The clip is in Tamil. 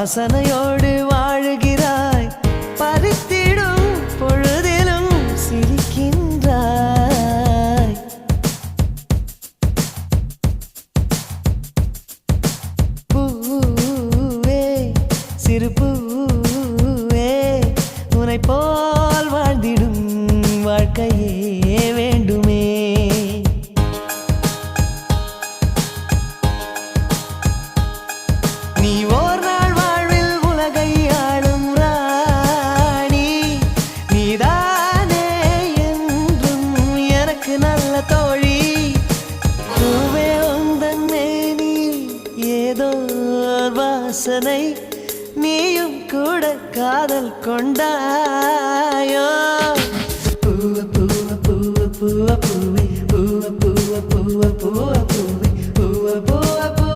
வாசனையோடு வாழுகிறாய், பறித்திடும் பொழுதிலும் சிரிக்கின்றாய். பூவே சிறு பூவே, உன்னை போல் வாழ்ந்திடும் வாழ்க்கையே வேண்டுமே. நீ ஓர் நாள் வாழ்வில் உலகை ஆளும் ராணி, நீதானே என்றும் எனக்கு நல்ல தோழி. பூவே உந்தன் மேனில் ஏதோ வாசனை, நீயும் கூட காதல் கொண்டாயோ. பூவ பூவ பூவ பூவ பூவே, பூவ பூவ பூவ பூவ